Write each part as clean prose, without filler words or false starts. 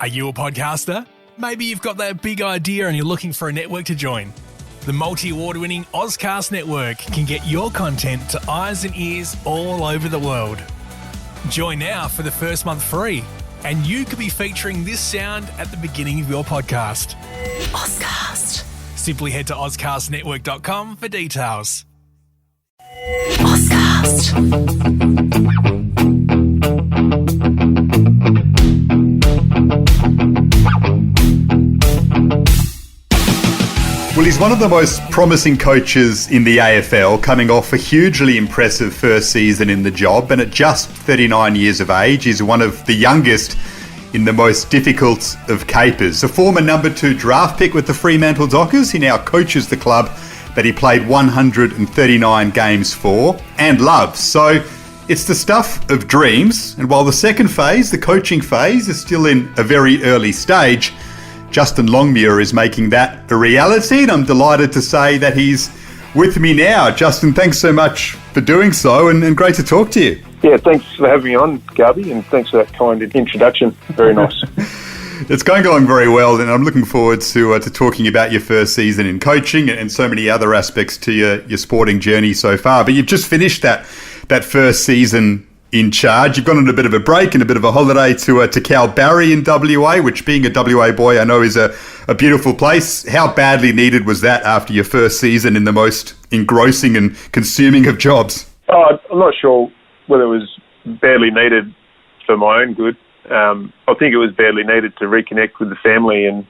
Are you a podcaster? Maybe you've got that big idea and you're looking for a network to join. The multi-award-winning Ozcast Network can get your content to eyes and ears all over the world. Join now for the first month free, and you could be featuring this sound at the beginning of your podcast. Ozcast. Simply head to ozcastnetwork.com for details. Ozcast. Well, he's one of the most promising coaches in the AFL, coming off a hugely impressive first season in the job, and at just 39 years of age, he's one of the youngest in the most difficult of capers. A former number 2 draft pick with the Fremantle Dockers, he now coaches the club that he played 139 games for and loves. So it's the stuff of dreams, and while the second phase, the coaching phase, is still in a very early stage, Justin Longmuir is making that a reality, and I'm delighted to say that he's with me now. Justin, thanks so much for doing so, and great to talk to you. Yeah, thanks for having me on, Garby, and thanks for that kind introduction. Very nice. It's going along very well, and I'm looking forward to talking about your first season in coaching and so many other aspects to your sporting journey so far. But you've just finished that first season in charge. You've gone on a bit of a break and a bit of a holiday to Garby in WA, which, being a WA boy, I know is a beautiful place. How badly needed was that after your first season in the most engrossing and consuming of jobs? I'm not sure whether it was badly needed for my own good. I think it was badly needed to reconnect with the family and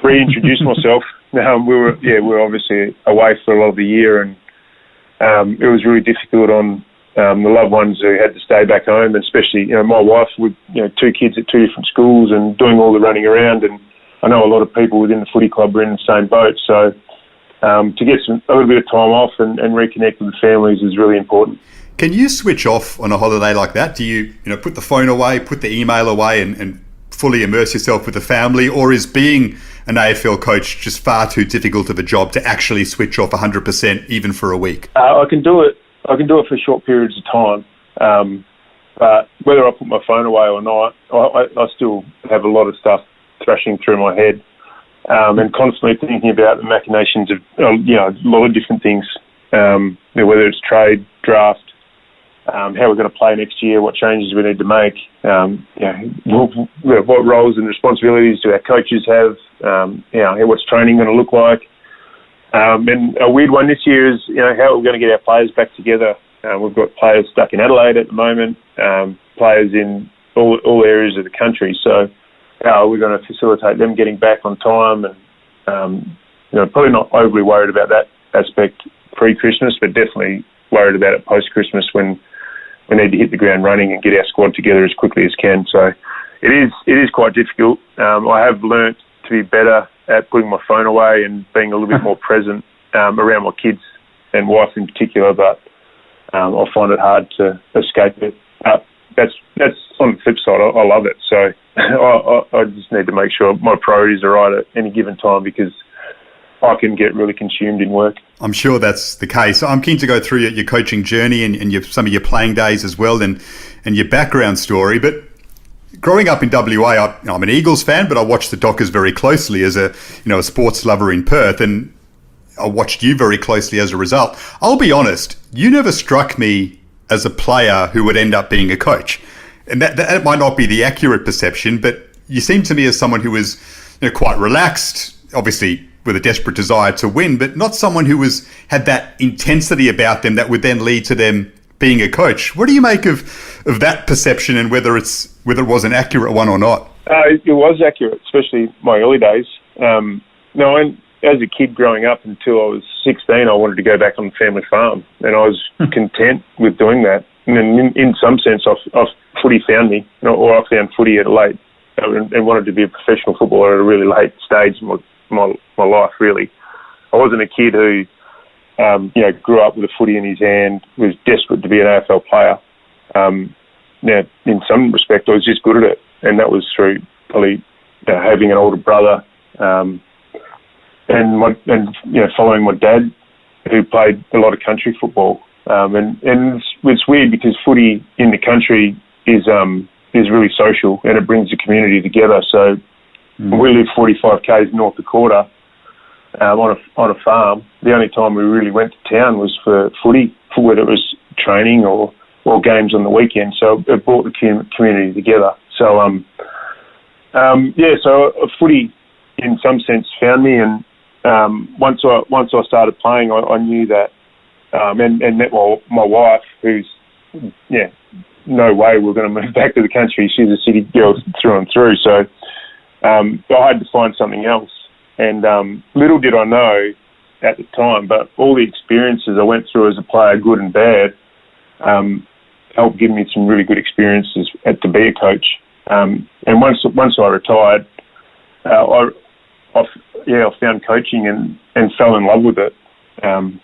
reintroduce myself. We were obviously away for a lot of the year, and it was really difficult on the loved ones who had to stay back home, and especially my wife with 2 kids at 2 different schools and doing all the running around. And I know a lot of people within the footy club were in the same boat. So to get a little bit of time off and reconnect with the families is really important. Can you switch off on a holiday like that? Do you put the phone away, put the email away, and fully immerse yourself with the family, or is being an AFL coach just far too difficult of a job to actually switch off 100% even for a week? I can do it. I can do it for short periods of time, but whether I put my phone away or not, I still have a lot of stuff thrashing through my head, and constantly thinking about the machinations of a lot of different things, whether it's trade, draft, how we're going to play next year, what changes we need to make, what roles and responsibilities do our coaches have, what's training going to look like. And a weird one this year is, how we're going to get our players back together. We've got players stuck in Adelaide at the moment, players in all areas of the country. So how are we going to facilitate them getting back on time? And, probably not overly worried about that aspect pre-Christmas, but definitely worried about it post-Christmas when we need to hit the ground running and get our squad together as quickly as can. So it is quite difficult. I have learnt to be better at putting my phone away and being a little bit more present around my kids and wife in particular, but I find it hard to escape it. That's on the flip side. I love it. So I just need to make sure my priorities are right at any given time, because I can get really consumed in work. I'm sure that's the case. I'm keen to go through your coaching journey and some of your playing days as well, and your background story. But growing up in WA, I'm an Eagles fan, but I watched the Dockers very closely as a sports lover in Perth, and I watched you very closely as a result. I'll be honest, you never struck me as a player who would end up being a coach, and that might not be the accurate perception, but you seem to me as someone who was quite relaxed, obviously with a desperate desire to win, but not someone who had that intensity about them that would then lead to them being a coach. What do you make of that perception, and whether it was an accurate one or not? It was accurate, especially my early days. As a kid growing up until I was 16, I wanted to go back on the family farm, and I was content with doing that. And in some sense, footy found me, or I found footy at a late, and wanted to be a professional footballer at a really late stage in my life, really. I wasn't a kid who grew up with a footy in his hand, was desperate to be an AFL player. Now, in some respect, I was just good at it, and that was through probably having an older brother, and following my dad, who played a lot of country football. And it's weird because footy in the country is is really social, and it brings the community together. So we live 45 k's North Dakota on a farm. The only time we really went to town was for footy, for whether it was training or games on the weekend. So it brought the community together. So so footy in some sense found me, and once I started playing, I knew that, and met my wife, who's no way we're going to move back to the country. She's a city girl through and through. So I had to find something else. And little did I know at the time, but all the experiences I went through as a player, good and bad, helped give me some really good experiences to be a coach. And once I retired, I found coaching and fell in love with it. And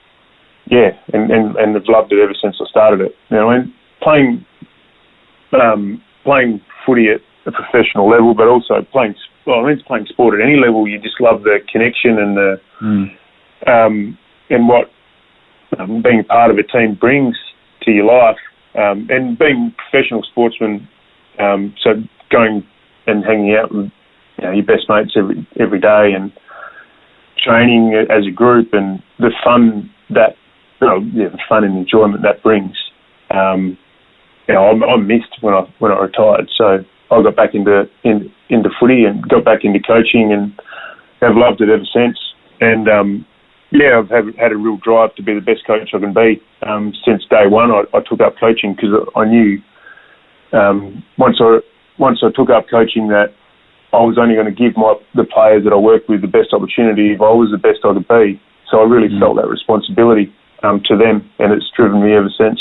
have loved it ever since I started it. And playing footy at a professional level, but also playing sport at any level, you just love the connection and and what being part of a team brings to your life, and being a professional sportsman. So going and hanging out with your best mates every day, and training as a group, and the fun that the fun and enjoyment that brings. I missed when I retired, so I got back into footy and got back into coaching, and have loved it ever since. And I've had a real drive to be the best coach I can be. Since day one, I took up coaching because I knew once I took up coaching that I was only going to give the players that I worked with the best opportunity if I was the best I could be. So I really felt that responsibility to them, and it's driven me ever since.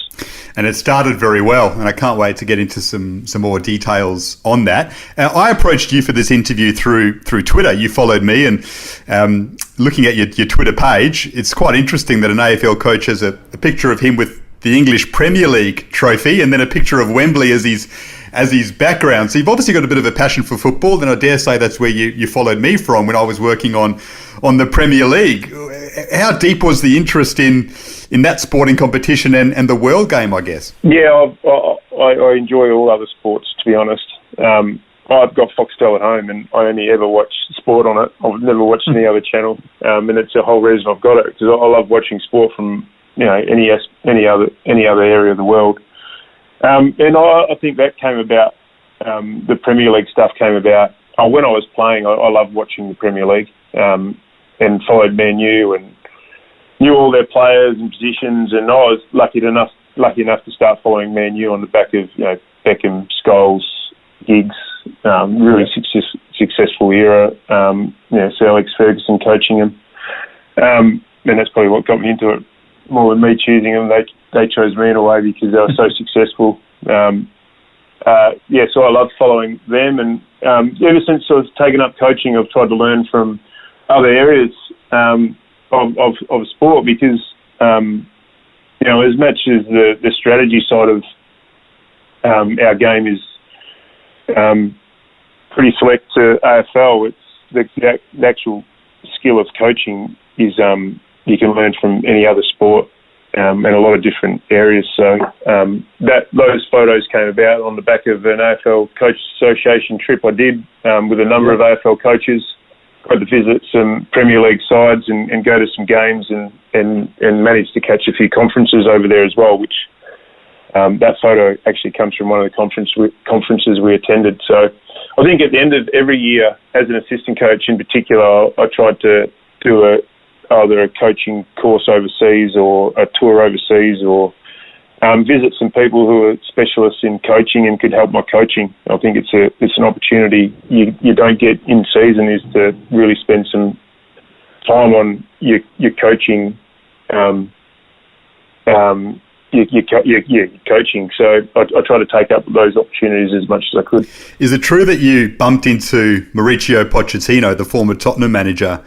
And it started very well, and I can't wait to get into some more details on that. I approached you for this interview through Twitter. You followed me, and looking at your Twitter page, it's quite interesting that an AFL coach has a picture of him with the English Premier League trophy, and then a picture of Wembley as his background. So you've obviously got a bit of a passion for football, and I dare say that's where you followed me from when I was working on the Premier League. How deep was the interest in that sporting competition and the world game, I guess? Yeah, I enjoy all other sports, to be honest. I've got Foxtel at home, and I only ever watch sport on it. I've never watched any other channel, and it's a whole reason I've got it, because I love watching sport from any other area of the world. And I think that came about. The Premier League stuff came about when I was playing. I loved watching the Premier League, and followed Man U and knew all their players and positions. And I was lucky enough to start following Man U on the back of Beckham, Scholes, Giggs, really successful era. Sir Alex Ferguson coaching them, and that's probably what got me into it more than me choosing them. They chose me in a way because they were so successful. So I love following them, and ever since I was taken up coaching, I've tried to learn from other areas of sport, because as much as the strategy side of our game is pretty select to AFL, it's the actual skill of coaching is you can learn from any other sport. And a lot of different areas. So those photos came about on the back of an AFL Coach Association trip I did with a number of AFL coaches. Got to visit some Premier League sides and go to some games and managed to catch a few conferences over there as well, which that photo actually comes from one of the conferences we attended. So I think at the end of every year, as an assistant coach in particular, I tried to do either a coaching course overseas or a tour overseas, or visit some people who are specialists in coaching and could help my coaching. I think it's an opportunity you don't get in season, is to really spend some time on your coaching. Your coaching. So I try to take up those opportunities as much as I could. Is it true that you bumped into Mauricio Pochettino, the former Tottenham manager,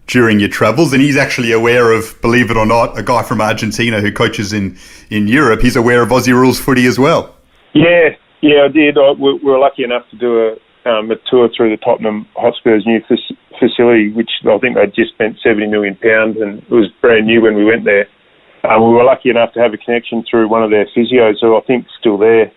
during your travels, and he's actually aware of, believe it or not, a guy from Argentina who coaches in Europe? He's aware of Aussie rules footy as well. Yeah, I did. We were lucky enough to do a tour through the Tottenham Hotspur's new facility, which I think they'd just spent £70 million, and it was brand new when we went there. We were lucky enough to have a connection through one of their physios, who I think is still there.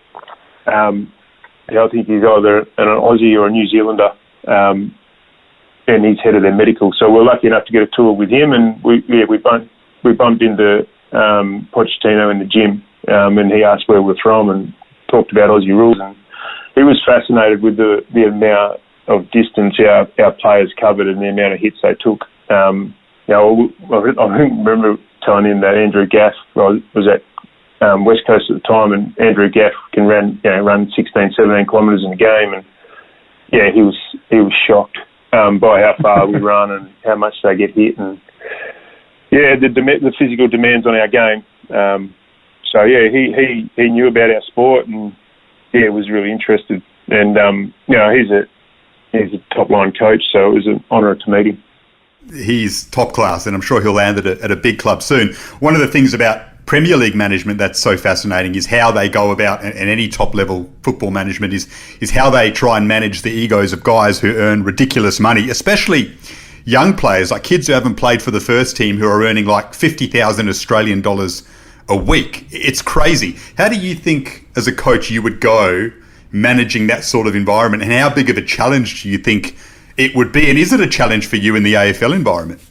I think he's either an Aussie or a New Zealander, and he's head of their medical. So we're lucky enough to get a tour with him, and we bumped into Pochettino in the gym, and he asked where we're from and talked about Aussie rules, and he was fascinated with the amount of distance our players covered and the amount of hits they took. I remember telling him that Andrew Gaff was at West Coast at the time, and Andrew Gaff can run 16, 17 kilometres in a game, and he was shocked by how far we run and how much they get hit, and the physical demands on our game. He knew about our sport, and was really interested, and he's a top line coach, so it was an honour to meet him. He's top class, and I'm sure he'll land at a big club soon. One of the things about Premier League management that's so fascinating is how they go about, and any top level football management is how they try and manage the egos of guys who earn ridiculous money, especially young players, like kids who haven't played for the first team who are earning like 50,000 Australian dollars a week. It's crazy. How do you think as a coach you would go managing that sort of environment, and how big of a challenge do you think it would be, and is it a challenge for you in the AFL environment?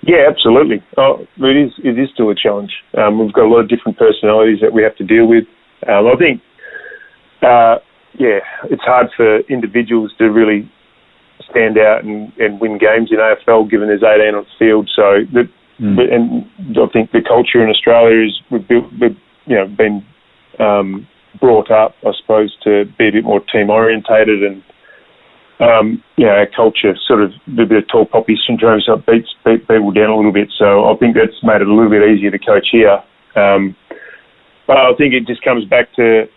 Yeah, absolutely. It is still a challenge. We've got a lot of different personalities that we have to deal with. I think, it's hard for individuals to really stand out and win games in AFL, given there's 18 on the field. So, and I think the culture in Australia is been brought up, I suppose, to be a bit more team orientated, and our culture sort of a bit of tall poppy syndrome, so it beats people down a little bit. So I think that's made it a little bit easier to coach here. But I think it just comes back to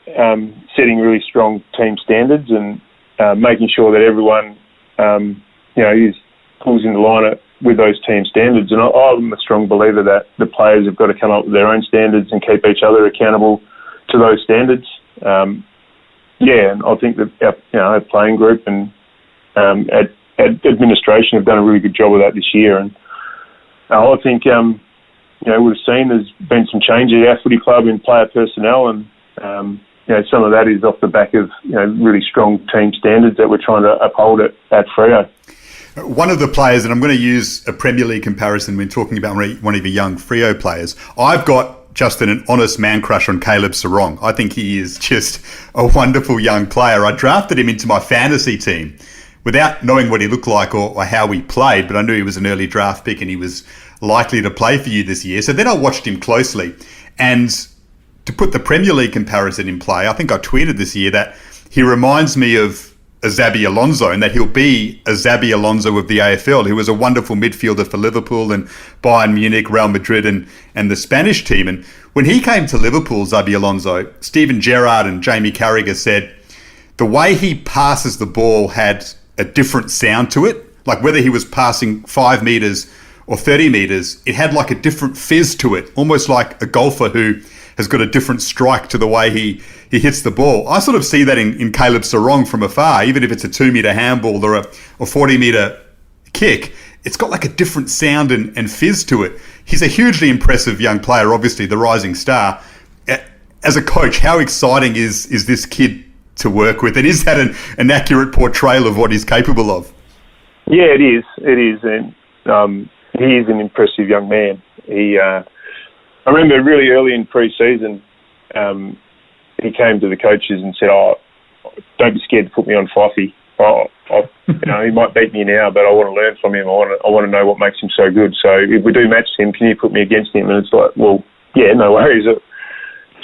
setting really strong team standards and making sure that everyone, pulls in the line with those team standards. And I'm a strong believer that the players have got to come up with their own standards and keep each other accountable to those standards. And I think that our playing group and administration have done a really good job of that this year. And I think, we've seen there's been some change at our footy club in player personnel, and some of that is off the back of really strong team standards that we're trying to uphold at Freo. One of the players, and I'm going to use a Premier League comparison when talking about one of the young Freo players, I've got just an honest man crush on Caleb Sarong. I think he is just a wonderful young player. I drafted him into my fantasy team without knowing what he looked like or how he played, but I knew he was an early draft pick and he was likely to play for you this year. So then I watched him closely, and to put the Premier League comparison in play, I think I tweeted this year that he reminds me of a Xabi Alonso, and that he'll be a Xabi Alonso of the AFL. He was a wonderful midfielder for Liverpool and Bayern Munich, Real Madrid and the Spanish team. And when he came to Liverpool, Xabi Alonso, Steven Gerrard and Jamie Carragher said the way he passes the ball had a different sound to it. Like whether he was passing 5 metres or 30 metres, it had like a different fizz to it, almost like a golfer who has got a different strike to the way he hits the ball. I sort of see that in Caleb Sarong from afar, even if it's a 2-metre handball or a 40-metre kick, it's got like a different sound and fizz to it. He's a hugely impressive young player, obviously the rising star. As a coach, how exciting is this kid to work with? And is that an accurate portrayal of what he's capable of? Yeah, it is. It is. And he is an impressive young man. I remember really early in pre-season, he came to the coaches and said, don't be scared to put me on Fifey. He might beat me now, but I want to learn from him. I want to know what makes him so good. So if we do match him, can you put me against him? And it's like, well, yeah, no worries.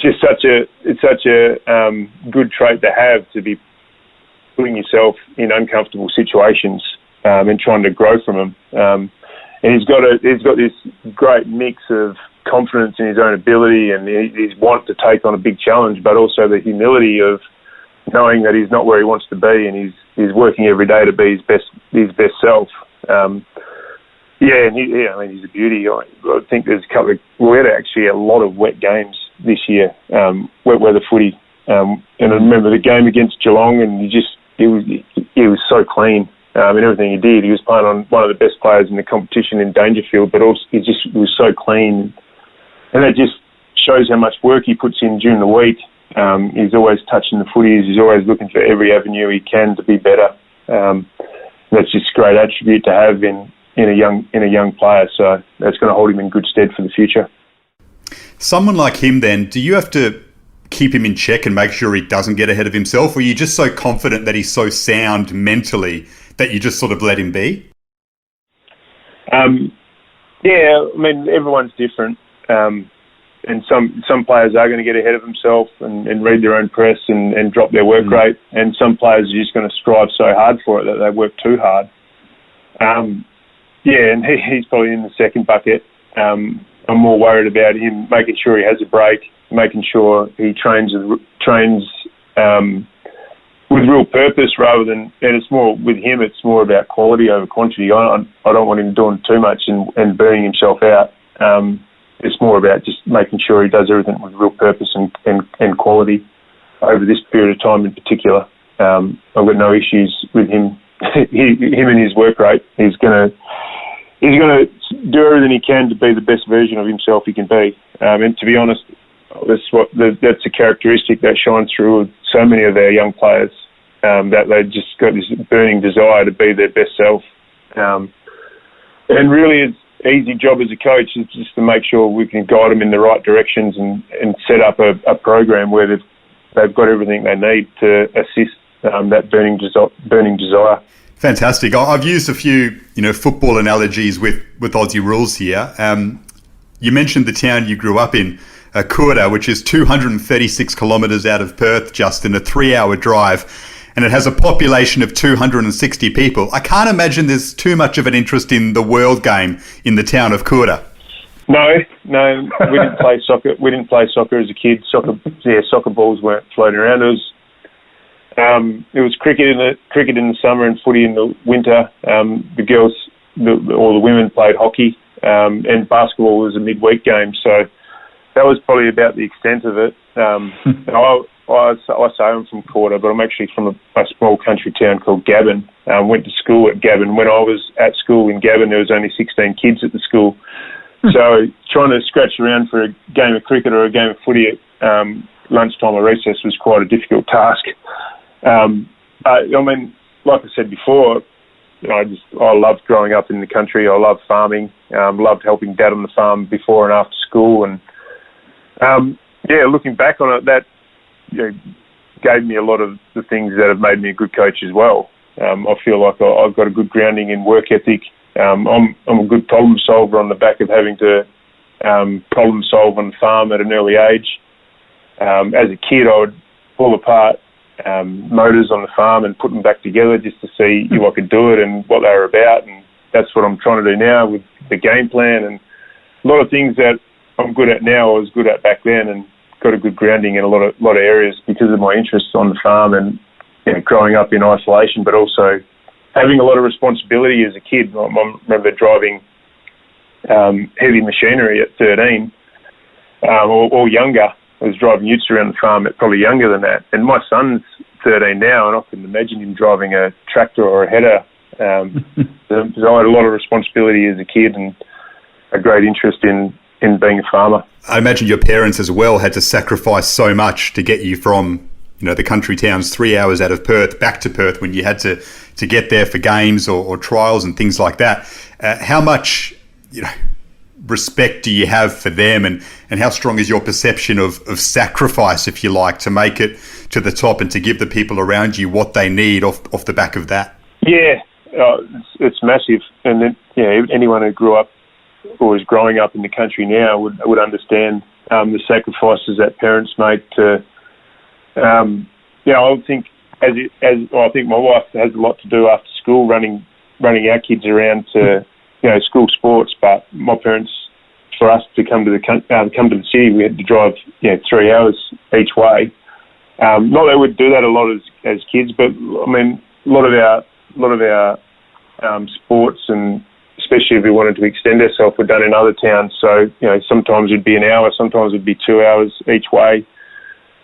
It's such a good trait to have, to be putting yourself in uncomfortable situations and trying to grow from them. And he's got this great mix of confidence in his own ability and his want to take on a big challenge, but also the humility of knowing that he's not where he wants to be, and he's working every day to be his best self. And he's a beauty. I think there's we had actually a lot of wet games this year, wet weather footy. And I remember the game against Geelong, and he was so clean in everything he did. He was playing on one of the best players in the competition in Dangerfield, but also he was so clean. And that just shows how much work he puts in during the week He's always touching the footies. He's always looking for every avenue he can to be better. That's just a great attribute to have in a young player. So that's going to hold him in good stead for the future. Someone like him, then, do you have to keep him in check and make sure he doesn't get ahead of himself, or are you just so confident that he's so sound mentally that you just sort of let him be? Yeah, I mean, everyone's different. And some players are going to get ahead of themselves and read their own press and drop their work rate. And some players are just going to strive so hard for it that they work too hard. And he's probably in the second bucket. I'm more worried about him making sure he has a break, making sure he trains with real purpose rather than, and it's more with him, it's more about quality over quantity. I don't want him doing too much and burning himself out. It's more about just making sure he does everything with real purpose and quality over this period of time in particular. I've got no issues with him. Him and his work rate. He's gonna do everything he can to be the best version of himself he can be. And to be honest, that's a characteristic that shines through with so many of our young players. That they've just got this burning desire to be their best self. And really, it's easy job as a coach is just to make sure we can guide them in the right directions and set up a program where they've got everything they need to assist that burning desire. Fantastic. I've used a few, football analogies with Aussie rules here. You mentioned the town you grew up in, Coorda, which is 236 kilometres out of Perth, just in a 3-hour drive. And it has a population of 260 people. I can't imagine there's too much of an interest in the world game in the town of Coorda. No, we didn't play soccer. We didn't play soccer as a kid. Soccer balls weren't floating around. It was cricket in the summer and footy in the winter. The girls, or the women, played hockey, and basketball was a midweek game. So that was probably about the extent of it. I say I'm from Coorda, but I'm actually from a small country town called Gabon. Went to school at Gabon. When I was at school in Gabon, there was only 16 kids at the school. So trying to scratch around for a game of cricket or a game of footy at lunchtime or recess was quite a difficult task. I mean, like I said before, I loved growing up in the country. I loved farming. Loved helping Dad on the farm before and after school. And looking back on it, that gave me a lot of the things that have made me a good coach as well. I feel like I've got a good grounding in work ethic. I'm a good problem solver on the back of having to problem solve on the farm at an early age. As a kid, I would pull apart motors on the farm and put them back together just to see if I could do it and what they were about. And that's what I'm trying to do now with the game plan, and a lot of things that I'm good at now I was good at back then, and got a good grounding in a lot of areas because of my interests on the farm and growing up in isolation, but also having a lot of responsibility as a kid. I remember driving heavy machinery at 13 or younger. I was driving utes around the farm at probably younger than that. And my son's 13 now, and I can imagine him driving a tractor or a header. So I had a lot of responsibility as a kid and a great interest in being a farmer. I imagine your parents as well had to sacrifice so much to get you from, the country towns 3 hours out of Perth back to Perth when you had to get there for games or trials and things like that. How much, respect do you have for them, and how strong is your perception of sacrifice, if you like, to make it to the top and to give the people around you what they need off the back of that? Yeah, it's massive. And then, anyone who grew up or is growing up in the country now would understand the sacrifices that parents make to. I think I think my wife has a lot to do after school, running our kids around to school sports. But my parents, for us to come to the city, we had to drive 3 hours each way. Not that we'd do that a lot as kids, but I mean a lot of our sports, and especially if we wanted to extend ourselves, were done in other towns. So, sometimes it'd be an hour, sometimes it'd be 2 hours each way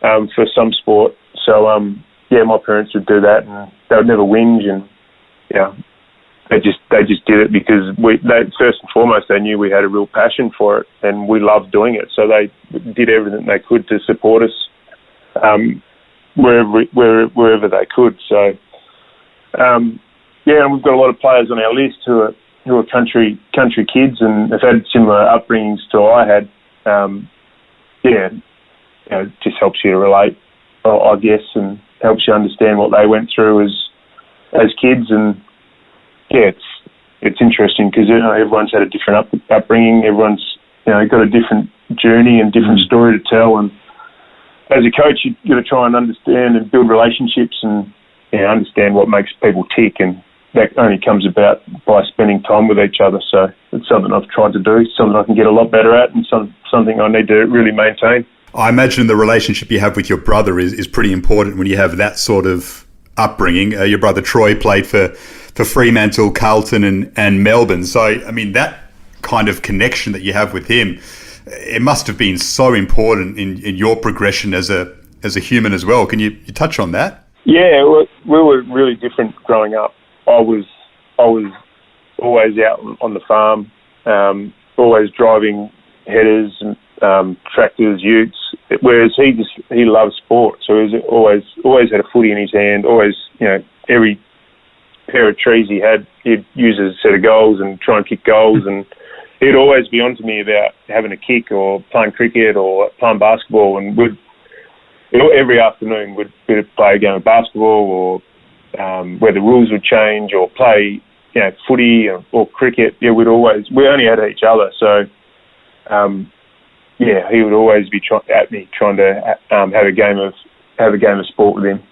for some sport. So, my parents would do that, and they would never whinge, and they just did it because first and foremost, they knew we had a real passion for it, and we loved doing it. So they did everything they could to support us wherever they could. So, and we've got a lot of players on our list who are country kids and have had similar upbringings to I had. It just helps you to relate, I guess, and helps you understand what they went through as kids. And it's interesting because everyone's had a different upbringing. Everyone's got a different journey and different story to tell. And as a coach, you've got to try and understand and build relationships and understand what makes people tick. And that only comes about by spending time with each other. So it's something I've tried to do, something I can get a lot better at, and something I need to really maintain. I imagine the relationship you have with your brother is pretty important when you have that sort of upbringing. Your brother Troy played for Fremantle, Carlton and Melbourne. So, I mean, that kind of connection that you have with him, it must have been so important in your progression as a human as well. Can you touch on that? Yeah, we were really different growing up. I was always out on the farm, always driving headers and tractors, utes. Whereas he loved sport, so he was always had a footy in his hand. Always, every pair of trees he had, he'd use as a set of goals and try and kick goals. And he'd always be on to me about having a kick or playing cricket or playing basketball. And every afternoon we'd play a game of basketball or where the rules would change or play, footy or cricket. Yeah, we only had each other. So, he would always be trying to have a game of sport with him.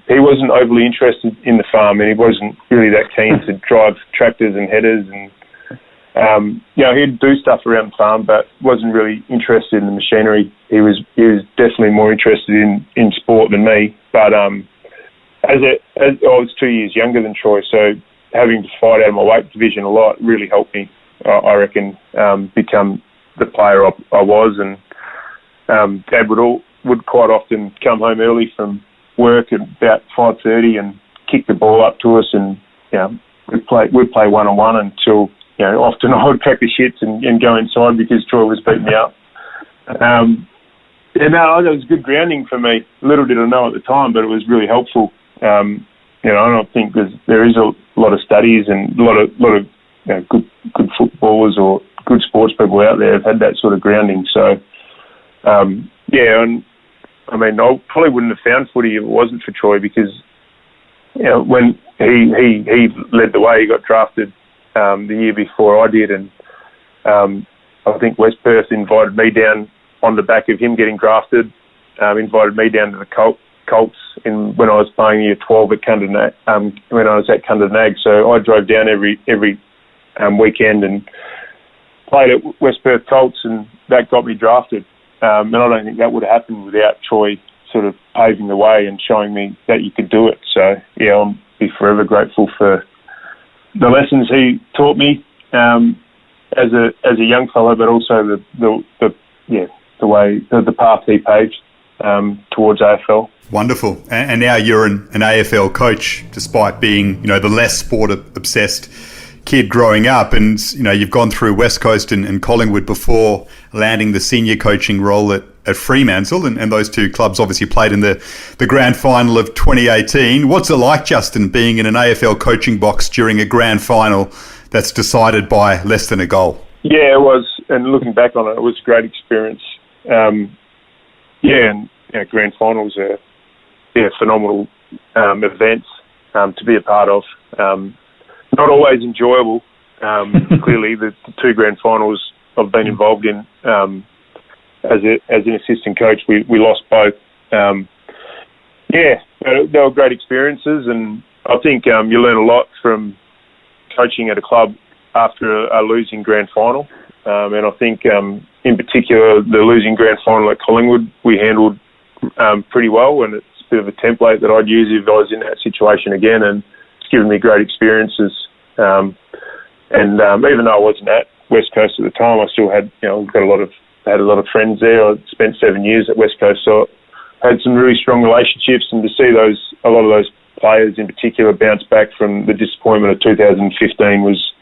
He wasn't overly interested in the farm, and he wasn't really that keen to drive tractors and headers. And he'd do stuff around the farm, but wasn't really interested in the machinery. He was definitely more interested in sport than me. But as I was 2 years younger than Troy, so having to fight out of my weight division a lot really helped me, I reckon, become the player I was. And Dad would quite often come home early from work at about 5:30 and kick the ball up to us, and we'd play one-on-one until often I would crack the shits and go inside because Troy was beating me up. That was good grounding for me. Little did I know at the time, but it was really helpful. I don't think there is a lot of studies and a lot of good footballers or good sports people out there have had that sort of grounding. So, and I mean, I probably wouldn't have found footy if it wasn't for Troy, because when he led the way, he got drafted the year before I did, and I think West Perth invited me down on the back of him getting drafted. Invited me down to the Colts when I was playing year 12 at Cundernag, when I was at Cundernag. So I drove down every weekend and played at West Perth Colts, and that got me drafted. And I don't think that would have happened without Troy sort of paving the way and showing me that you could do it. So I'll be forever grateful for the lessons he taught me as a young fellow, but also the path he paved towards AFL. Wonderful. And now you're an AFL coach, despite being the less sport obsessed kid growing up, and you've gone through West Coast and Collingwood before landing the senior coaching role at Fremantle, and those two clubs obviously played in the grand final of 2018. What's it like, Justin, being in an AFL coaching box during a grand final that's decided by less than a goal? Yeah, it was, and looking back on it, it was a great experience. And grand finals are phenomenal events to be a part of. Not always enjoyable. Clearly, the two grand finals I've been involved in as an assistant coach, we lost both. They were great experiences, and I think you learn a lot from coaching at a club after a losing grand final. And I think, in particular, the losing grand final at Collingwood, we handled pretty well, and it's a bit of a template that I'd use if I was in that situation again, and it's given me great experiences. Even though I wasn't at West Coast at the time, I still had had a lot of friends there. I spent 7 years at West Coast, so I had some really strong relationships, and to see a lot of those players in particular bounce back from the disappointment of 2015 was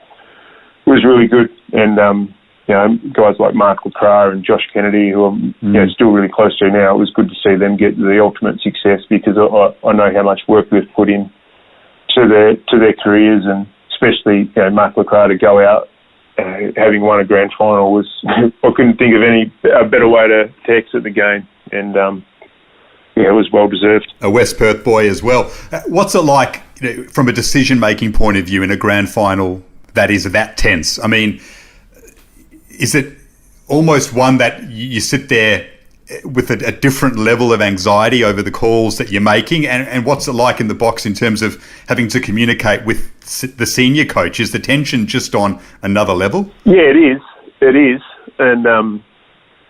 really good. And guys like Mark Lacroix and Josh Kennedy, who I'm still really close to now. It was good to see them get the ultimate success, because I know how much work they've put in to their careers, and especially Mark Lacroix to go out having won a grand final was I couldn't think of a better way to exit the game, and it was well deserved. A West Perth boy as well. What's it like from a decision-making point of view in a grand final that is that tense? I mean, is it almost one that you sit there with a different level of anxiety over the calls that you're making? And what's it like in the box in terms of having to communicate with the senior coach? Is the tension just on another level? Yeah, it is. It is. And,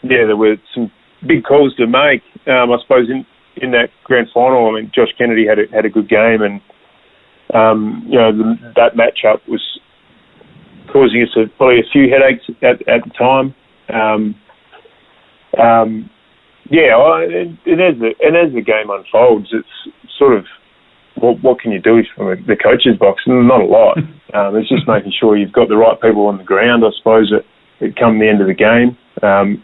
there were some big calls to make. I suppose in that grand final, I mean, Josh Kennedy had a good game, and, that matchup was causing us probably a few headaches at the time. And as the game unfolds, it's sort of what can you do from the coach's box? Not a lot. It's just making sure you've got the right people on the ground, I suppose, that come the end of the game. And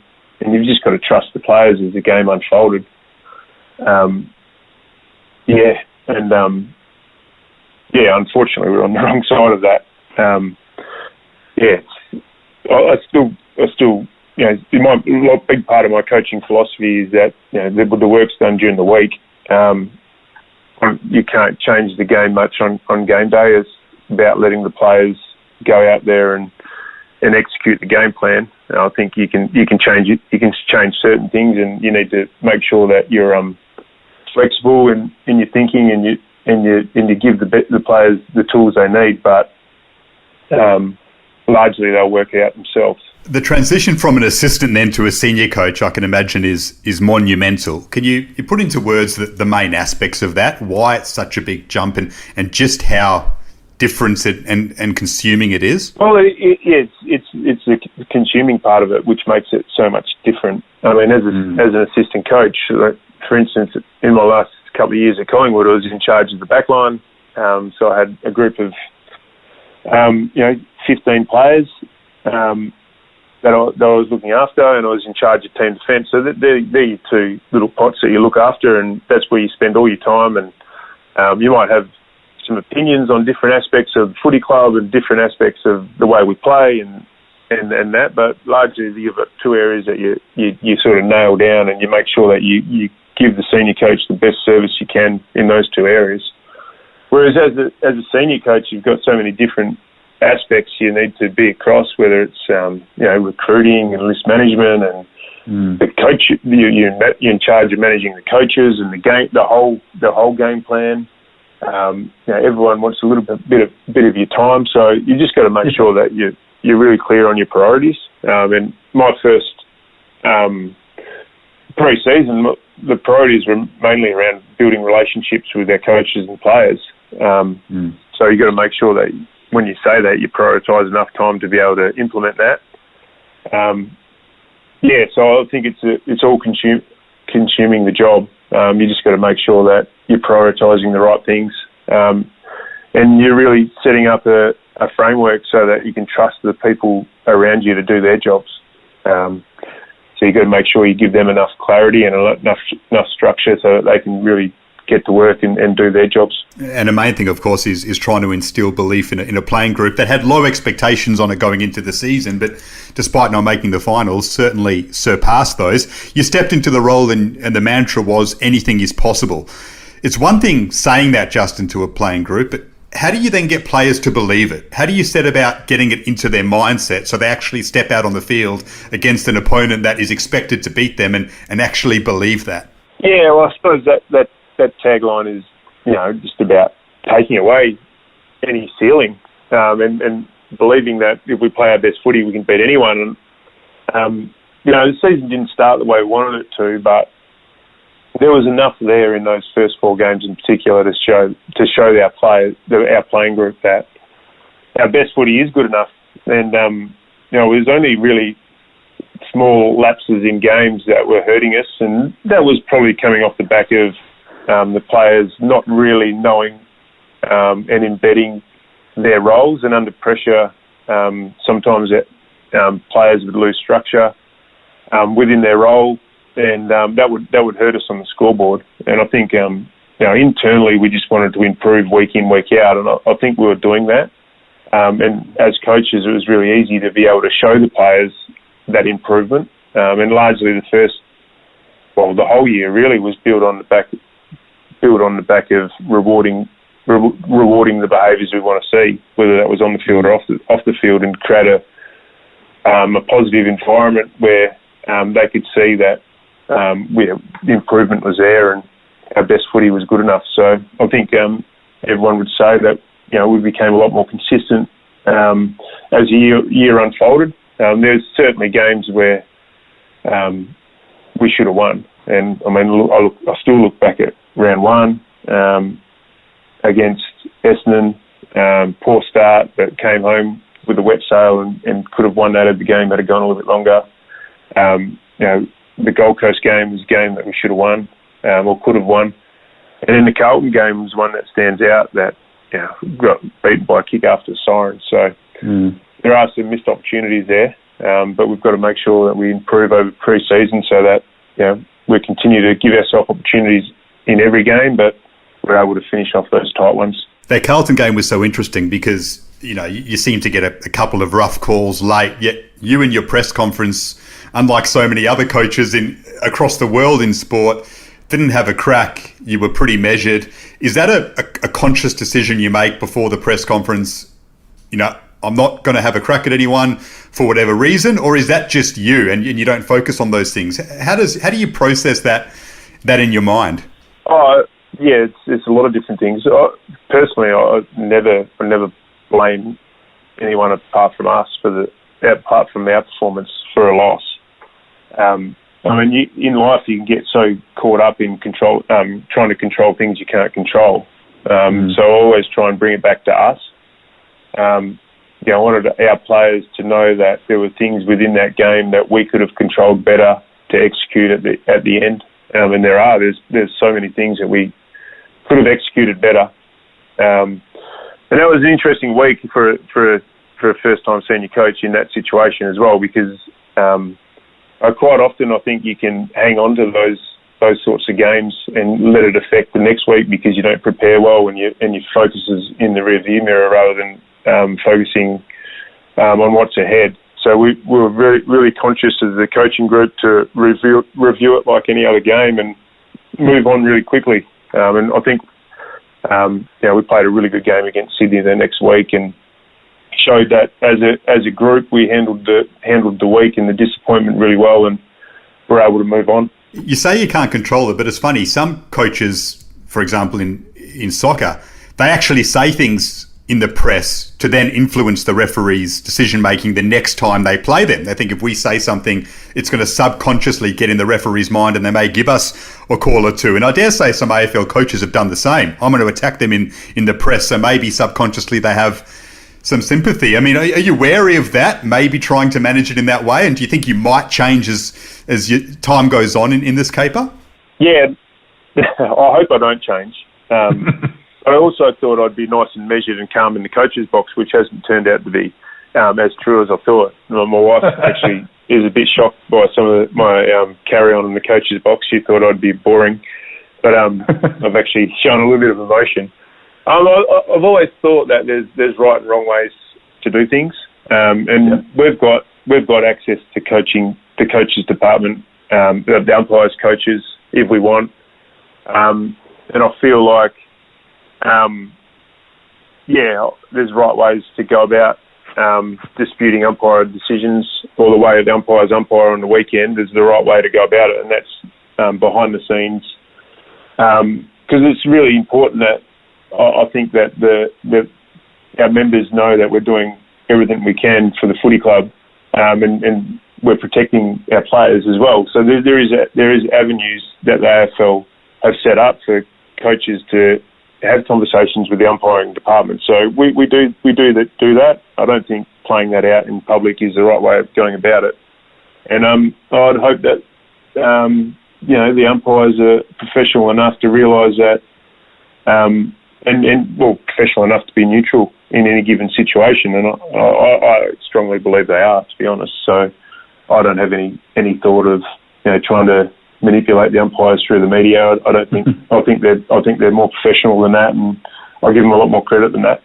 you've just got to trust the players as the game unfolded. Unfortunately, we're on the wrong side of that. I still, a big part of my coaching philosophy is that the work's done during the week. You can't change the game much on game day. It's about letting the players go out there and execute the game plan. And I think you can change it. You can change certain things, and you need to make sure that you're flexible in your thinking, and you give the players the tools they need. But largely they'll work it out themselves. The transition from an assistant then to a senior coach, I can imagine, is monumental. Can you put into words the main aspects of that, why it's such a big jump, and just how different and consuming it is? Well, it's the consuming part of it, which makes it so much different. I mean, as an assistant coach, for instance, in my last couple of years at Collingwood, I was in charge of the back line. So I had a group of 15 players that I was looking after, and I was in charge of team defence. So they're your two little pots that you look after, and that's where you spend all your time. And you might have some opinions on different aspects of the footy club and different aspects of the way we play and that, but largely you've got two areas that you sort of nail down, and you make sure that you give the senior coach the best service you can in those two areas. Whereas as a senior coach, you've got so many different aspects you need to be across, whether it's recruiting and list management and the coach. You're in charge of managing the coaches and the game, the whole game plan. Everyone wants a little bit of your time, so you just got to make sure that you're really clear on your priorities. And my first pre-season, the priorities were mainly around building relationships with our coaches and players. So you got to make sure that when you say that, you prioritise enough time to be able to implement that. So I think it's all consuming the job. You just got to make sure that you're prioritising the right things, and you're really setting up a framework so that you can trust the people around you to do their jobs. So you've got to make sure you give them enough clarity and enough structure so that they can really get to work and do their jobs. And the main thing, of course, is trying to instill belief in a playing group that had low expectations on it going into the season, but despite not making the finals, certainly surpassed those. You stepped into the role and the mantra was anything is possible. It's one thing saying that, Justin, to a playing group, but how do you then get players to believe it? How do you set about getting it into their mindset so they actually step out on the field against an opponent that is expected to beat them and actually believe that? Yeah, well, I suppose that tagline is, just about taking away any ceiling and believing that if we play our best footy, we can beat anyone. And, the season didn't start the way we wanted it to, but there was enough there in those first 4 games in particular to show our players, our playing group, that our best footy is good enough. And, it was only really small lapses in games that were hurting us, and that was probably coming off the back of the players not really knowing and embedding their roles, and under pressure sometimes players would lose structure within their role, and that would hurt us on the scoreboard. And I think internally we just wanted to improve week in, week out, and I think we were doing that. And as coaches, it was really easy to be able to show the players that improvement. And largely the whole year really was built on the back of rewarding the behaviours we want to see, whether that was on the field or off the field, and create a positive environment where they could see that the improvement was there and our best footy was good enough. So I think everyone would say that we became a lot more consistent as the year unfolded. There's certainly games where we should have won, and I mean, I still look back at round one against Essendon, poor start, but came home with a wet sail and could have won that at the game had it gone a little bit longer. The Gold Coast game was a game that we should have won or could have won, and then the Carlton game was one that stands out that got beaten by a kick after the siren. So there are some missed opportunities there, but we've got to make sure that we improve over pre-season so that we continue to give ourselves opportunities in every game, but we're able to finish off those tight ones. That Carlton game was so interesting because you seem to get a couple of rough calls late, yet you in your press conference, unlike so many other coaches across the world in sport, didn't have a crack. You were pretty measured. Is that a conscious decision you make before the press conference? I'm not going to have a crack at anyone for whatever reason, or is that just you and you don't focus on those things? How do you process that in your mind? Yeah, it's a lot of different things. Personally, I never blame anyone apart from us apart from our performance for a loss. I mean, in life you can get so caught up in trying to control things you can't control. So I always try and bring it back to us. I wanted our players to know that there were things within that game that we could have controlled better to execute at the end. And there's so many things that we could have executed better. And that was an interesting week for a first-time senior coach in that situation as well, because quite often I think you can hang on to those sorts of games and let it affect the next week because you don't prepare well and your focus is in the rearview mirror rather than focusing on what's ahead. So we were very, really conscious as the coaching group to review it like any other game and move on really quickly. And I think we played a really good game against Sydney the next week and showed that as a group we handled the week and the disappointment really well and were able to move on. You say you can't control it, but it's funny. Some coaches, for example, in soccer, they actually say things in the press to then influence the referee's decision-making the next time they play them. They think if we say something, it's going to subconsciously get in the referee's mind and they may give us a call or two. And I dare say some AFL coaches have done the same. I'm going to attack them in the press, so maybe subconsciously they have some sympathy. I mean, are you wary of that, maybe trying to manage it in that way? And do you think you might change as time goes on in this caper? Yeah, I hope I don't change. But I also thought I'd be nice and measured and calm in the coach's box, which hasn't turned out to be as true as I thought. My wife actually is a bit shocked by some of my carry-on in the coach's box. She thought I'd be boring, but I've actually shown a little bit of emotion. I've always thought that there's right and wrong ways to do things, and we've got access to the coaches department, the umpires coaches if we want, and I feel like there's right ways to go about disputing umpire decisions, or the way the umpires umpire on the weekend is the right way to go about it, and that's behind the scenes, because it's really important that I think that our members know that we're doing everything we can for the footy club, and we're protecting our players as well. So there is avenues that the AFL have set up for coaches to have conversations with the umpiring department. So we do that. I don't think playing that out in public is the right way of going about it. And I'd hope that the umpires are professional enough to realise that professional enough to be neutral in any given situation, and I strongly believe they are, to be honest. So I don't have any thought of trying to manipulate the umpires through the media. I don't think. I think they're more professional than that, and I give them a lot more credit than that.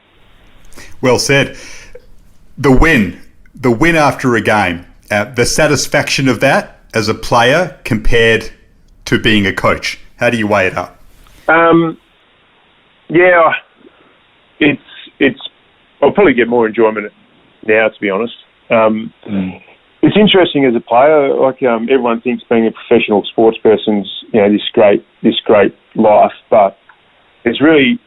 Well said. The win after a game, the satisfaction of that as a player compared to being a coach. How do you weigh it up? It's. I'll probably get more enjoyment now, to be honest. It's interesting as a player. Like everyone thinks being a professional sports person's this great life, but it's really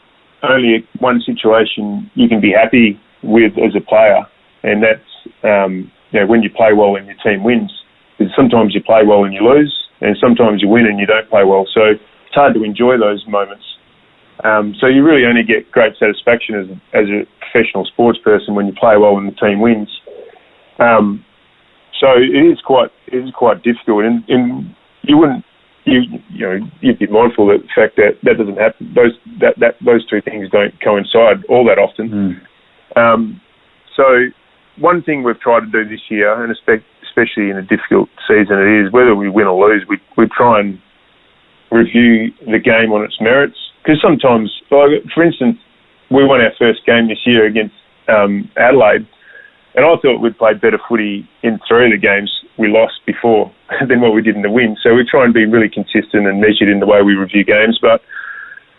only one situation you can be happy with as a player, and that's when you play well and your team wins. Because sometimes you play well and you lose, and sometimes you win and you don't play well. So it's hard to enjoy those moments. So you really only get great satisfaction as a professional sports person when you play well and the team wins. So it is quite difficult, and you'd be mindful of the fact that doesn't happen. Those two things don't coincide all that often. So one thing we've tried to do this year, and especially in a difficult season it is, whether we win or lose, we try and review the game on its merits. Because sometimes, for instance, we won our first game this year against Adelaide, and I thought we'd played better footy in 3 of the games we lost before than what we did in the win. So we try and be really consistent and measured in the way we review games. But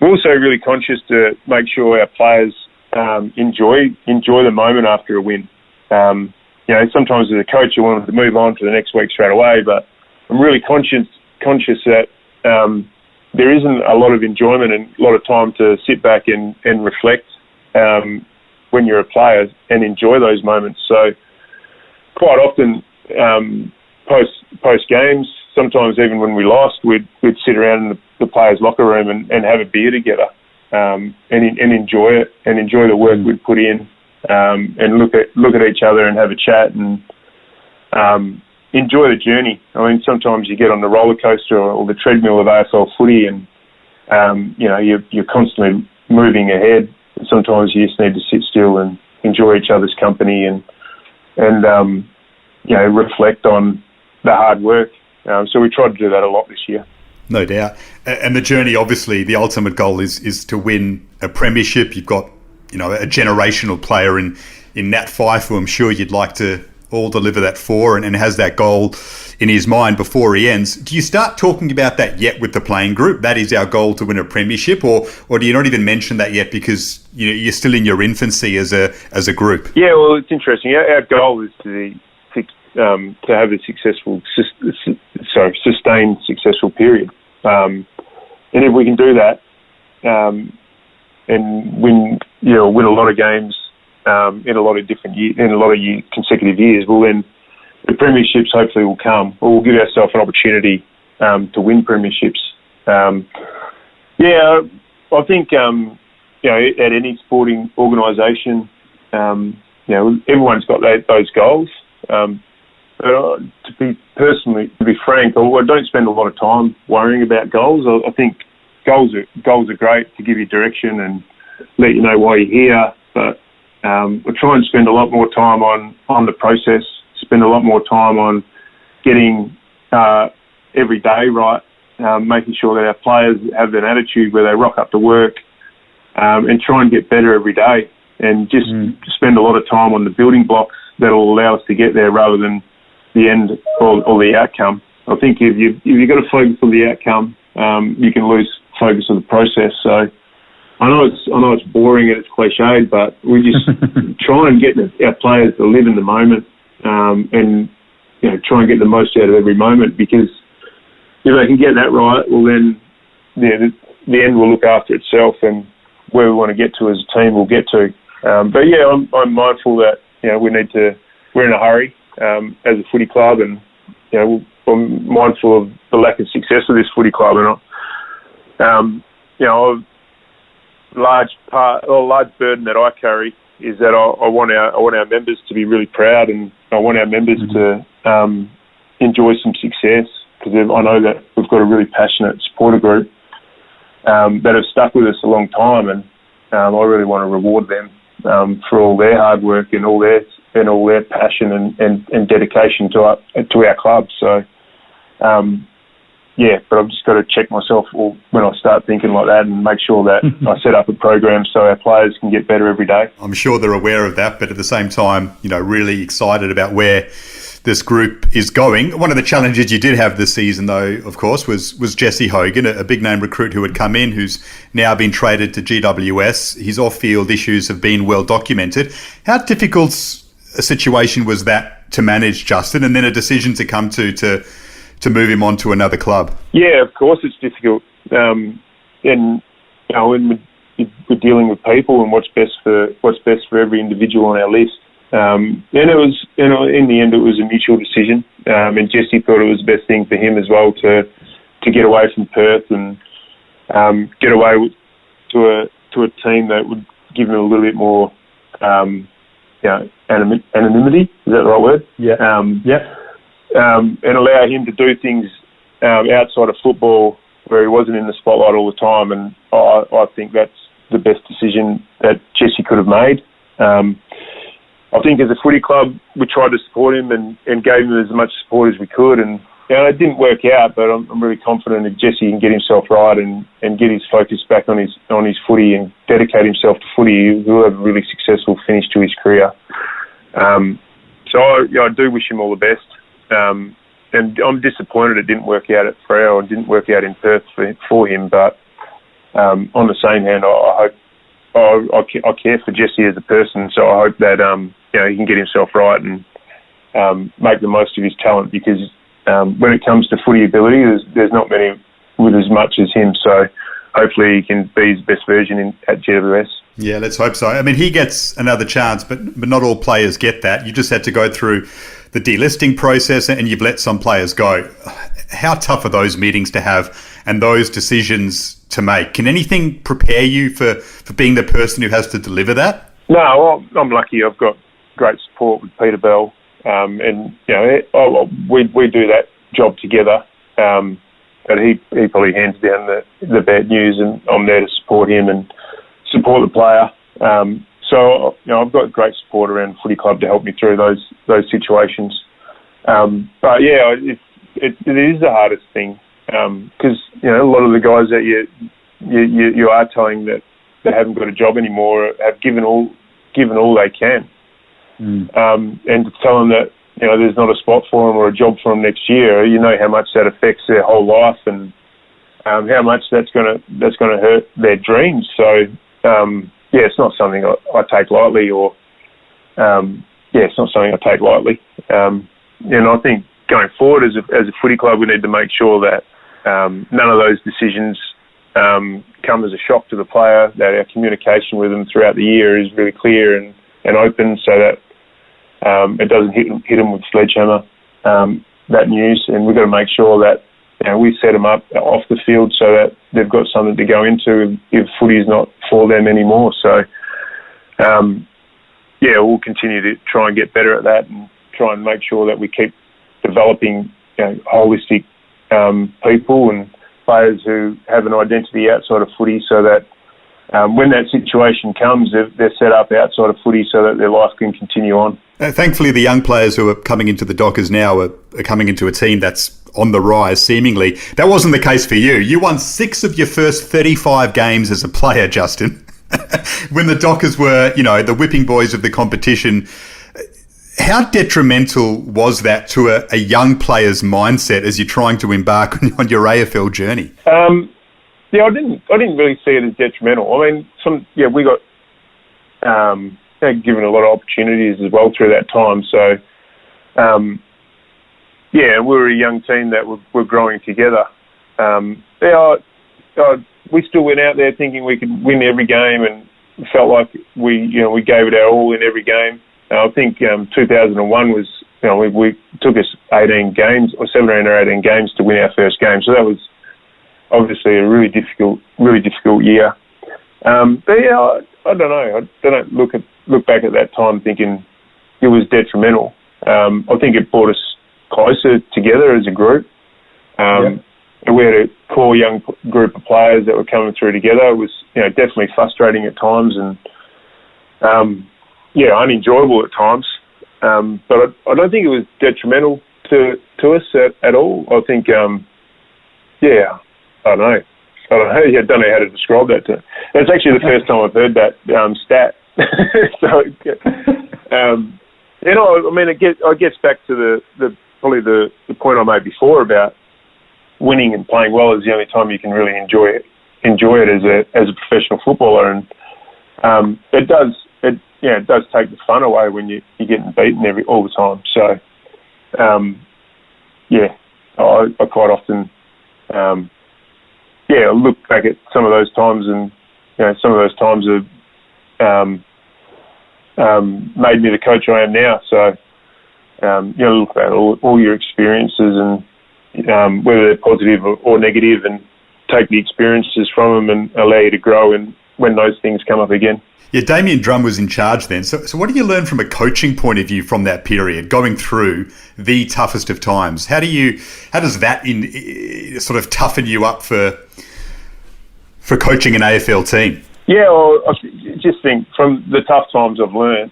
we're also really conscious to make sure our players enjoy the moment after a win. Sometimes as a coach you want them to move on to the next week straight away, but I'm really conscious that there isn't a lot of enjoyment and a lot of time to sit back and reflect when you're a player and enjoy those moments. So quite often post games, sometimes even when we lost, we'd sit around in the players' locker room and have a beer together and enjoy it and enjoy the work we'd put in and look at each other and have a chat and enjoy the journey. I mean, sometimes you get on the roller coaster or the treadmill of AFL footy and you're constantly moving ahead. Sometimes you just need to sit still and enjoy each other's company and reflect on the hard work. So we tried to do that a lot this year. No doubt. And the journey, obviously, the ultimate goal is to win a premiership. You've got, a generational player in Nat Fyfe, who I'm sure you'd like to all deliver that for and has that goal in his mind before he ends. Do you start talking about that yet with the playing group? That is our goal, to win a premiership, or do you not even mention that yet because you're still in your infancy as a group? Yeah, well, it's interesting. Our goal is to have a sustained successful period, and if we can do that and win a lot of games in a lot of different consecutive years, well then the premierships hopefully will come, or we'll give ourselves an opportunity to win premierships. I think at any sporting organisation, everyone's got those goals. But to be frank, I don't spend a lot of time worrying about goals. I think goals are great to give you direction and let you know why you're here. But we try and spend a lot more time on the process. Spend a lot more time on getting every day right, making sure that our players have an attitude where they rock up to work and try and get better every day. And just spend a lot of time on the building blocks that will allow us to get there rather than the end or the outcome. I think if you've got to focus on the outcome, you can lose focus on the process. So I know it's boring and it's cliched, but we just try and get our players to live in the moment and try and get the most out of every moment, because if they can get that right, well then the end will look after itself, and where we want to get to as a team we'll get to. But I'm mindful that we're in a hurry as a footy club, and I'm mindful of the lack of success of this footy club, and a large burden that I carry is that I want our members to be really proud, and I want our members to enjoy some success, because I know that we've got a really passionate supporter group that have stuck with us a long time, and I really want to reward them for all their hard work and all their passion and dedication to our club. So, but I've just got to check myself when I start thinking like that and make sure that I set up a program so our players can get better every day. I'm sure they're aware of that, but at the same time, really excited about where this group is going. One of the challenges you did have this season, though, of course, was Jesse Hogan, a big-name recruit who had come in, who's now been traded to GWS. His off-field issues have been well documented. How difficult a situation was that to manage, Justin, and then a decision to come to move him on to another club? Yeah, of course it's difficult. When we're dealing with people and what's best for every individual on our list. And it was, in the end, it was a mutual decision. And Jesse thought it was the best thing for him as well to get away from Perth and get away to a team that would give him a little bit more, anonymity. Is that the right word? Yeah. And allow him to do things outside of football where he wasn't in the spotlight all the time. And I think that's the best decision that Jesse could have made. I think as a footy club, we tried to support him and gave him as much support as we could. And it didn't work out, but I'm really confident that Jesse can get himself right and get his focus back on his footy and dedicate himself to footy. He'll have a really successful finish to his career. So I do wish him all the best. And I'm disappointed it didn't work out at Freo and didn't work out in Perth for him. But on the same hand, I care for Jesse as a person, so I hope that he can get himself right and make the most of his talent, because when it comes to footy ability, there's not many with as much as him. So hopefully he can be his best version at GWS. Yeah, let's hope so. I mean, he gets another chance, but not all players get that. You just had to go through the delisting process and you've let some players go. How tough are those meetings to have and those decisions to make? Can anything prepare you for being the person who has to deliver that? No, well, I'm lucky. I've got great support with Peter Bell, and we do that job together. But he probably hands down the bad news, and I'm there to support him and support the player. So I've got great support around the footy club to help me through those situations. But yeah, it is the hardest thing, because a lot of the guys that you are telling that they haven't got a job anymore have given all they can, and to tell them that there's not a spot for them or a job for them next year, how much that affects their whole life and how much that's going to hurt their dreams. So it's not something I take lightly, it's not something I take lightly. And I think going forward as a footy club, we need to make sure that none of those decisions come as a shock to the player, that our communication with them throughout the year is really clear and open, so that it doesn't hit them with sledgehammer, that news. And we've got to make sure that we set them up off the field so that they've got something to go into if footy is not for them anymore. So, we'll continue to try and get better at that and try and make sure that we keep developing holistic people and players who have an identity outside of footy, so that when that situation comes, they're set up outside of footy so that their life can continue on. Thankfully, the young players who are coming into the Dockers now are coming into a team that's on the rise, seemingly. That wasn't the case for you. You won 6 of your first 35 games as a player, Justin, when the Dockers were, the whipping boys of the competition. How detrimental was that to a young player's mindset as you're trying to embark on your AFL journey? I didn't really see it as detrimental. I mean, we got given a lot of opportunities as well through that time. So, we were a young team that were growing together. We still went out there thinking we could win every game, and felt like we gave it our all in every game. I think 2001 was, we took us 18 games or 17 or 18 games to win our first game. So that was obviously a really difficult year. I don't know. I don't look back at that time thinking it was detrimental. I think it brought us closer together as a group. And we had core young group of players that were coming through together. It was, definitely frustrating at times and, unenjoyable at times. But I don't think it was detrimental to us at all. I think, I don't know. I don't know how to describe that. It's actually the first time I've heard that stat. So, it gets back to probably the point I made before about winning and playing well is the only time you can really enjoy it as a professional footballer, and it does take the fun away when you're getting beaten all the time. So, I quite often. I look back at some of those times, and some of those times have made me the coach I am now. So, look at all your experiences and whether they're positive or negative, and take the experiences from them and allow you to grow. And when those things come up again. Yeah, Damien Drum was in charge then. So what do you learn from a coaching point of view from that period, going through the toughest of times? How does that sort of toughen you up for coaching an AFL team? Yeah, well, I just think from the tough times I've learned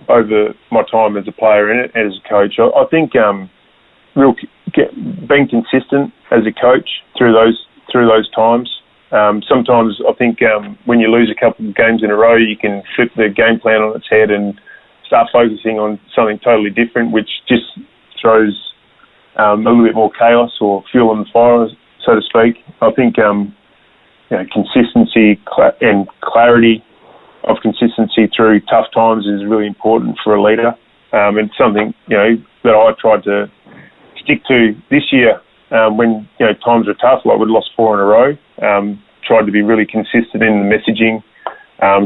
over my time as a player and as a coach, I think being consistent as a coach through those times. Sometimes I think when you lose a couple of games in a row, you can flip the game plan on its head and start focusing on something totally different, which just throws a little bit more chaos or fuel on the fire, so to speak. I think consistency and clarity of consistency through tough times is really important for a leader. And something that I tried to stick to this year when times were tough, like we'd lost 4 in a row. Tried to be really consistent in the messaging.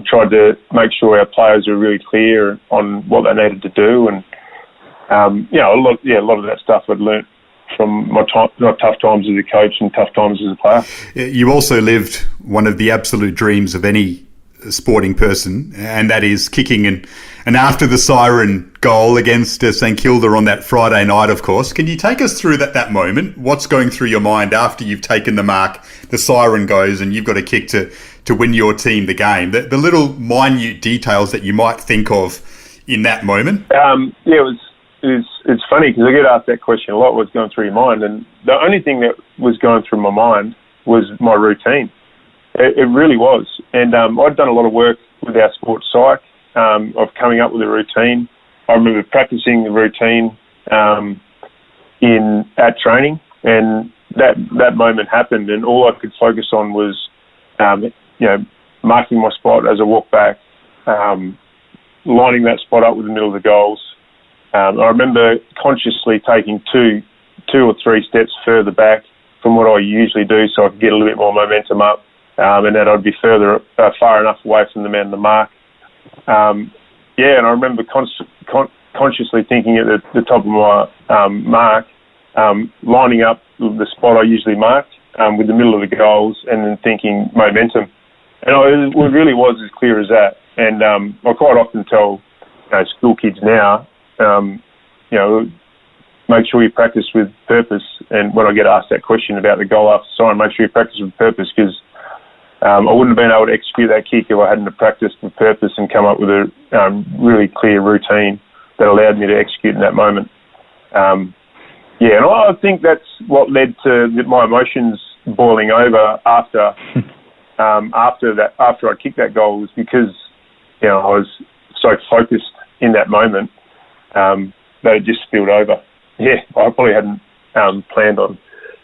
Tried to make sure our players were really clear on what they needed to do, and a lot of that stuff I'd learnt from my tough times as a coach and tough times as a player. You also lived one of the absolute dreams of any sporting person, and that is kicking and after the siren goal against St Kilda on that Friday night, of course. Can you take us through that moment? What's going through your mind after you've taken the mark, the siren goes, and you've got a kick to win your team the game? The little minute details that you might think of in that moment? It's funny because I get asked that question a lot, what's going through your mind, and the only thing that was going through my mind was my routine. It really was. And I'd done a lot of work with our sports psych of coming up with a routine. I remember practicing the routine at training, and that moment happened, and all I could focus on was marking my spot as I walked back, lining that spot up with the middle of the goals. I remember consciously taking two or three steps further back from what I usually do so I could get a little bit more momentum up, and that I'd be far enough away from the man in the mark. And I remember consciously thinking at the top of my mark, lining up the spot I usually marked with the middle of the goals, and then thinking momentum. And it really was as clear as that. And I quite often tell school kids now, make sure you practice with purpose. And when I get asked that question about the goal after siren, make sure you practice with purpose, because I wouldn't have been able to execute that kick if I hadn't practiced with purpose and come up with a really clear routine that allowed me to execute in that moment. And I think that's what led to my emotions boiling over after I kicked that goal, was because I was so focused in that moment that it just spilled over. I probably hadn't planned on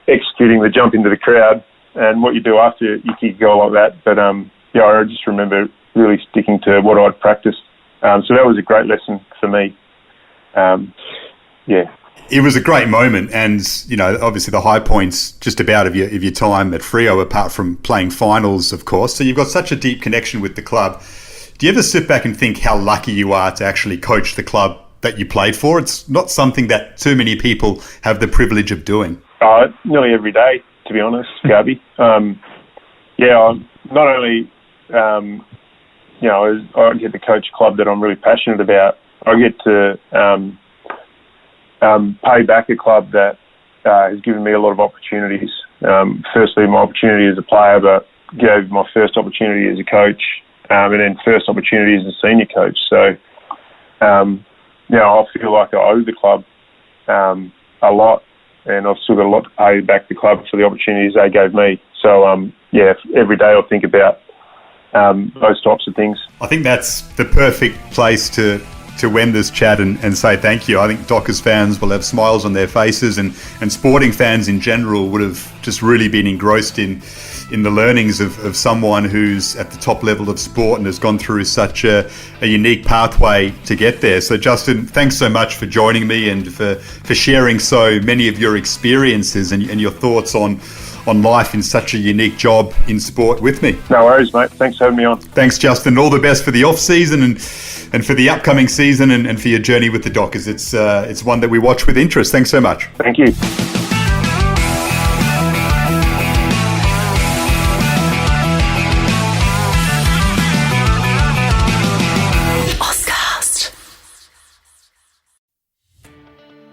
executing the jump into the crowd and what you do after you kick a goal like that. But I just remember really sticking to what I'd practiced. So that was a great lesson for me. It was a great moment, and obviously the high points just about of your time at Freo, apart from playing finals, of course. So you've got such a deep connection with the club. Do you ever sit back and think how lucky you are to actually coach the club that you played for? It's not something that too many people have the privilege of doing. Nearly every day, to be honest, Garby. Not only I get to coach a club that I'm really passionate about, I get to pay back a club that has given me a lot of opportunities. Firstly, my opportunity as a player, but gave my first opportunity as a coach, and then first opportunity as a senior coach. So, I feel like I owe the club a lot, and I've still got a lot to pay back the club for the opportunities they gave me. So, every day I think about those types of things. I think that's the perfect place to end this chat and say thank you. I think Dockers fans will have smiles on their faces, and sporting fans in general would have just really been engrossed in the learnings of someone who's at the top level of sport and has gone through such a unique pathway to get there. So Justin, thanks so much for joining me and for sharing so many of your experiences and your thoughts on life in such a unique job in sport with me. No worries, mate. Thanks for having me on. Thanks, Justin. All the best for the off-season and for the upcoming season and for your journey with the Dockers. It's one that we watch with interest. Thanks so much. Thank you.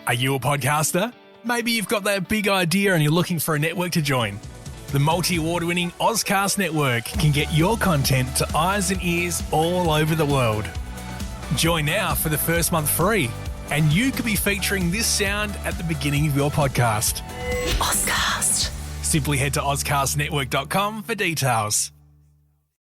Are you a podcaster? Maybe you've got that big idea and you're looking for a network to join. The multi-award-winning Ozcast network can get your content to eyes and ears all over the world. Join now for the first month free, and you could be featuring this sound at the beginning of your podcast. Ozcast. Simply head to ozcastnetwork.com for details.